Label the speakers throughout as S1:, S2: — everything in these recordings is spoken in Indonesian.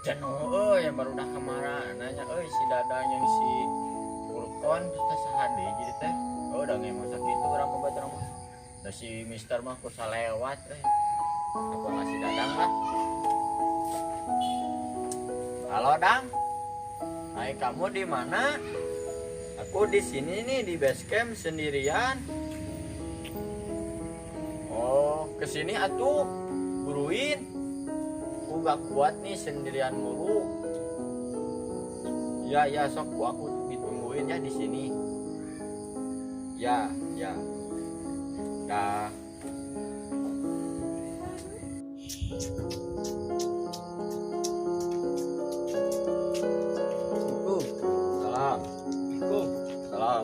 S1: Jenuh yang baru dah kemarin nanya si dadang yang si Urkon kita sehadi jadi teh udah ngemang sakit itu orang obat orang mah nah si Mister mah kursa lewat apa ngasih dadang lah. Halo Dang, hai kamu di mana? Aku di sini nih di base camp sendirian. Oh kesini atuh buruin. Aku gak kuat nih sendirian mulu. Ya sok aku ditungguin ya di sini. Ya. Dah. Salam. Salam.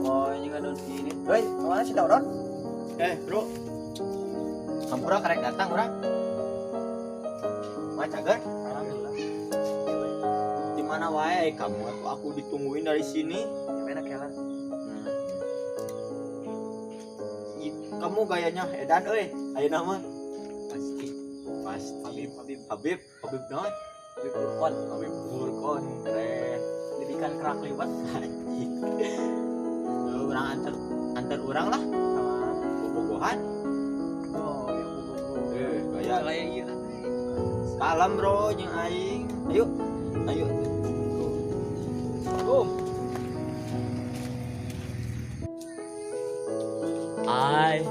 S2: Oh ini kan don sini. Hei, mana si Daudon?
S1: Bro. Sampura karek datang urang. Macager.
S2: Alhamdulillah.
S1: Di mana wae kamu? Aku ditungguin dari sini.
S2: Enak ya lah.
S1: Kamu gayanya edan ayo nama. Pasti. Habib naon? Habib Burkon. Keren.
S2: Didikan kerak liwat.
S1: Urang antar urang lah. Bobogohan.
S2: Oh, ya
S1: Gaya
S2: kayak ieu.
S1: salam bro jeung aing. Ayo.
S3: I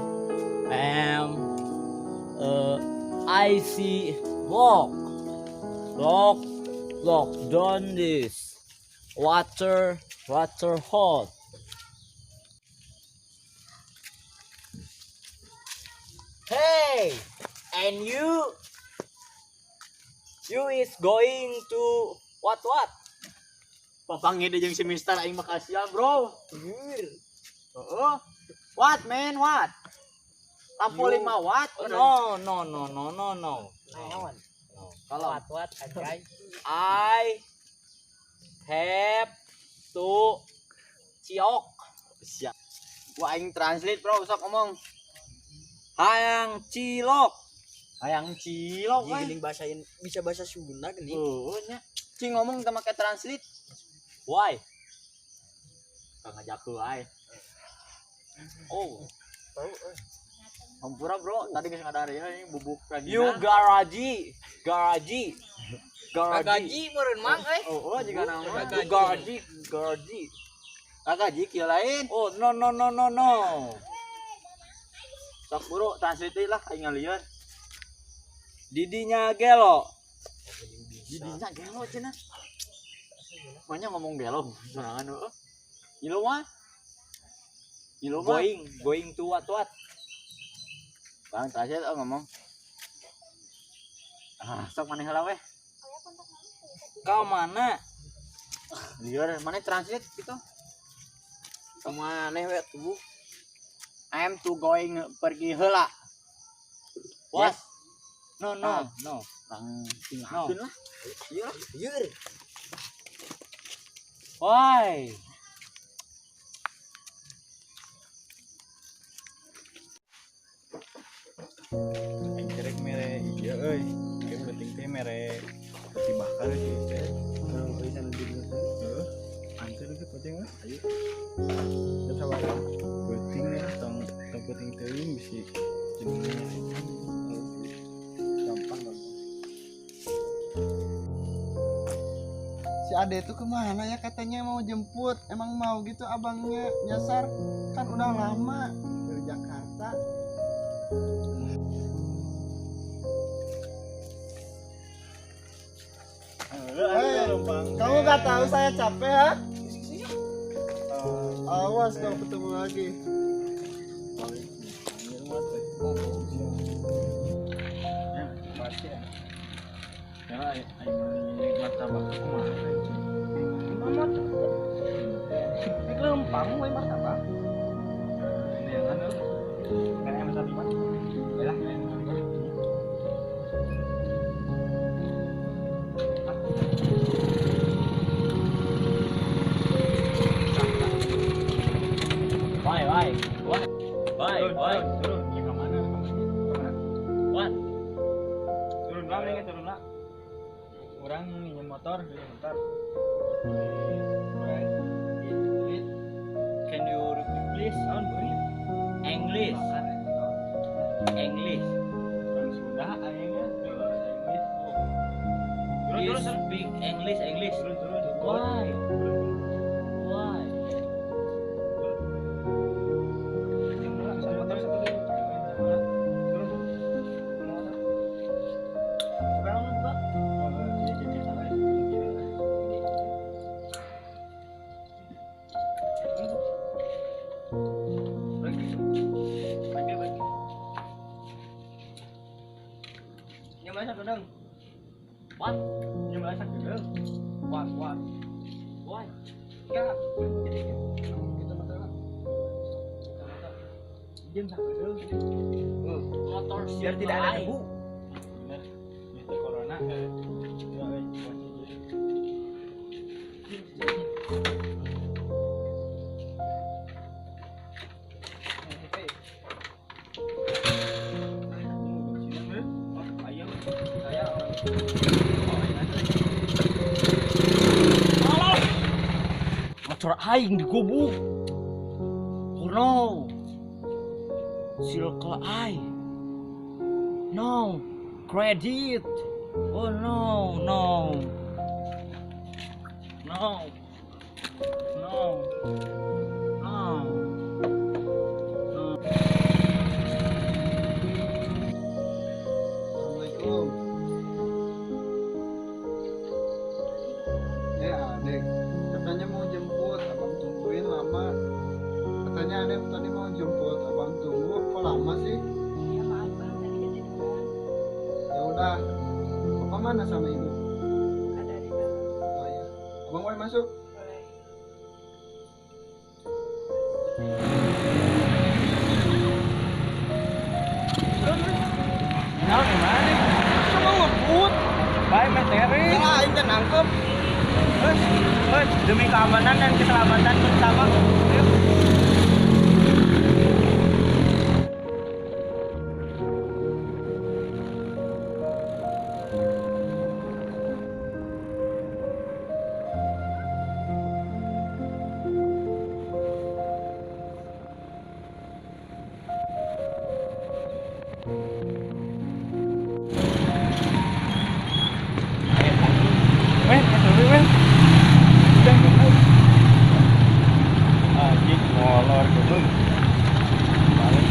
S3: am icy lock down this water hot. Hey, and you is going to what?
S1: Papanggil jeung si Mister aing makasih ya, Bro. Heeh. What man? What? Lampu 5 watt?
S3: No.
S2: Naon?
S3: Kalau
S2: Wat anjay.
S3: I have to ciok.
S1: Siap. Gua aing translate, Bro. Sok ngomong.
S3: Hayang cilok.
S1: Hayang cilok we.
S2: Geuning bahasain bisa bahasa Sunda geuning.
S1: Heuh nya. Cing ngomong teu make translate.
S3: Why?
S1: Kang ngajak ku ae.
S3: Oh,
S1: Hampura, Bro. Tadi geus ngadari ini bubuk lagi.
S3: you garaji.
S2: Gaji meureun mang
S1: Oh, jika nama.
S3: Garaji.
S1: Gaji kieu lain.
S3: Oh, no.
S1: Sok buru translate lah aing ngalieur.
S3: Didinya gelo.
S1: Didinya gelo cenah. Banyak ngomong gelo sorangan heueuh. Ilu mah?
S3: Going to what?
S1: Bang translate ngomong. Sok maneh heula weh.
S3: Kau mana?
S1: Lieur maneh translate gitu. Maneh we tuh. I am to going pergi heula.
S3: What?
S1: Yes.
S3: No.
S1: Lang tinggalkeun lah. Ieu lah.
S3: Why?
S4: Aing cerek mere ieu euy. Ieu penting teh mere peti bakar sih. Heeh. Ancer ge penting mah. Ayo. Jam sabaraha? Penting ya tong penting teuing bisi gampang. Si Ade itu kemana ya katanya mau jemput. Emang mau gitu abangnya nyasar kan udah lama dari Jakarta. Kamu gak tahu saya capek ha? Awas kalau ketemu lagi. Pasti ya. Ya, aing martabak kumaha? Mamat. Lempang we martabak. Ini yang anu. Kan yang tadi mah. Yalah.
S3: Why?
S4: Turun. Ya ke mana?
S3: What?
S4: Turun lah, turun lah.
S2: Orang minjem motor, bentar. Can you repeat please?
S3: English. English.
S2: Orang Sunda ayeuna bahasa Inggris.
S3: You speak English, English. Why? Why? What? Why? Motor
S2: Biar tidak ada
S3: lain.
S2: debu. Itu corona.
S3: Motor aing digubuk. Oh no. Circle aing. No. Credit. Oh no, no. No. No. No. No.
S4: Assalamualaikum. Adek, katanya mau jemput, abang tungguin lama. Katanya adek tadi mau jemput, abang tunggu, kok lama sih?
S5: Ya maaf bang, tadi ketinggalan.
S4: Ya udah, papa mana sama ibu?
S5: Ada di dalam.
S4: Oh iya, abang boleh masuk?
S5: Boleh.
S2: Nah, gimana? Sama ngebut. Baik materi.
S4: Ya, aing kan nangkep.
S2: Demi keamanan dan keselamatan bersama. Ayo. Anjing molor gitu. Paling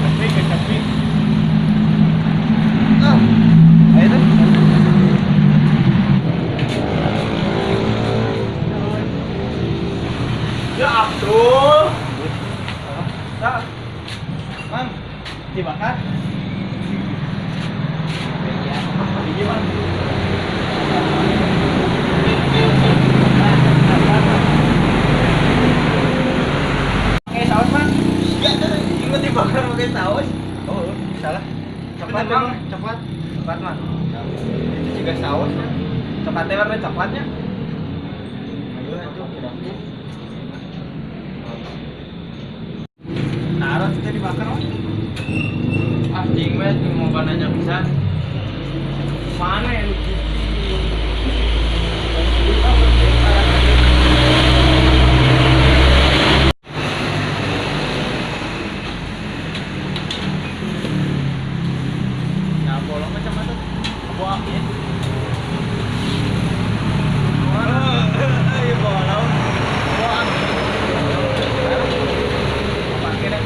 S2: anjing, tapi. Ayo tuh. Ya Abdul. Tak. Mang, dibakar. Biji mang. Pakai saus mang? Iya tuh, ingat dibakar pakai saus. Oh, salah. Coklat mang, coklat. Coklat mang. Itu juga saus kan. Coklatnya warna coklatnya. Ayo itu kiraku. Taruh kita dibakar mang. Anjing wes mau bananya bisa. Mana yang nah bolong macam mana? Buah ya. Ayo bolong. Buah. Pakai dah.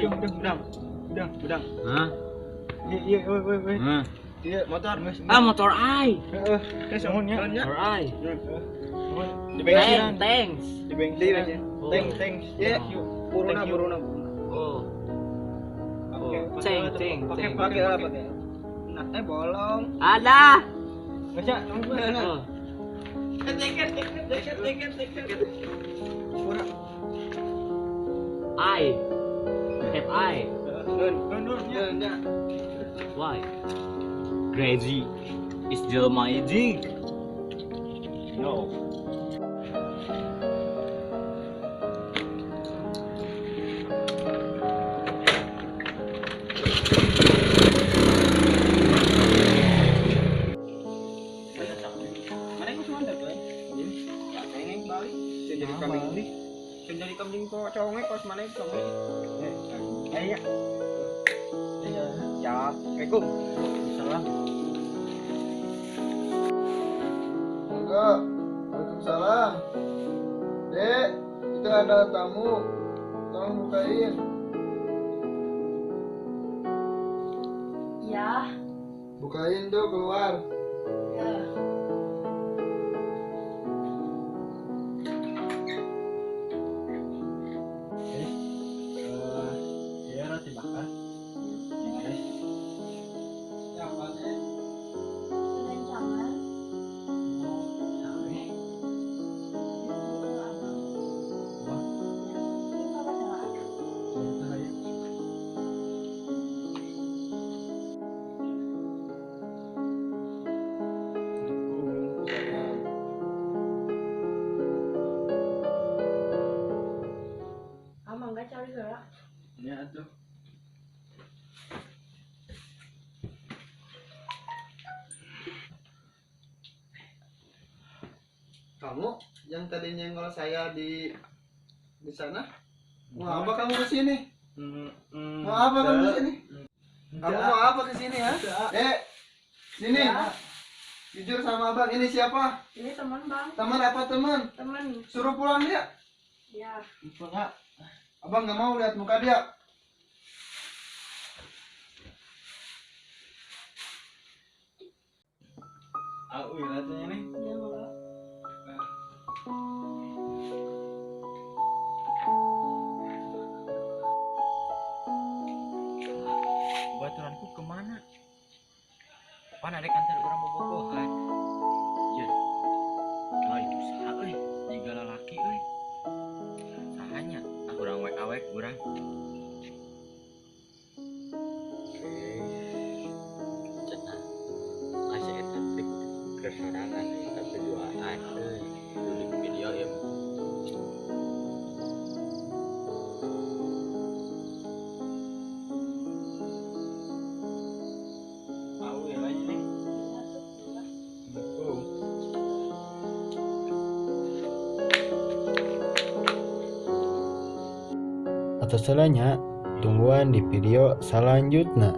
S2: Bedang.
S3: Hah?
S2: Iya, woi.
S3: Hah?
S2: Iya, motor, Mas.
S3: Ah, motor ai.
S2: Heeh. Sahunnya.
S3: Motor ai.
S2: Di bensinan.
S3: Thanks.
S2: Di bensin.
S3: Oh.
S2: Thanks. Ya, yuk. Buruna.
S3: Oh.
S2: Oke,
S3: Ceng.
S2: pakai. Nah, bolong.
S3: Ada.
S2: Bisa,
S3: Oh.
S2: Tiket. Buruna.
S3: I. Have I.
S2: Ya.
S3: Why? Crazy. Is jelema easy. No.
S2: Mana yang cuma ada tuh? Ya, pengen balik. Jadi kambing kok cowoknya kos mana itu cowoknya? Iya. Ya, Assalamualaikum. Salam.
S4: Enggak. Waalaikumsalam. Dek, itu ada tamu. Tolong bukain.
S5: Ya.
S4: Bukain tuh keluar.
S5: Ya.
S2: Iya, roti bakar.
S4: Siapa sih?
S5: Rencangan. Enggak cari gerak.
S2: Ya tuh.
S4: Kamu yang tadi nyenggol saya di sana? Mau apa kamu kesini? Mau apa kamu kesini? Kamu mau apa kesini ya? Sini. Jujur sama abang, ini siapa?
S5: Ini teman bang.
S4: Teman apa teman?
S5: Teman.
S4: Suruh pulang dia.
S5: Ya.
S4: Pulang. Abang nggak mau lihat muka dia.
S2: Aku ya rasanya nih.
S5: Ya enggak.
S1: Baturanku kemana? Pan ada kantor orang bobogohan. Jen. Ayo saha euy, jiga lalaki euy. Sahanya, urang awek urang. Cenah. Masih eta trik kesorangan tapi duaan euy. Di video ya.
S2: Aku ya lagi nih.
S6: Atas selanya, tungguan di video selanjutnya.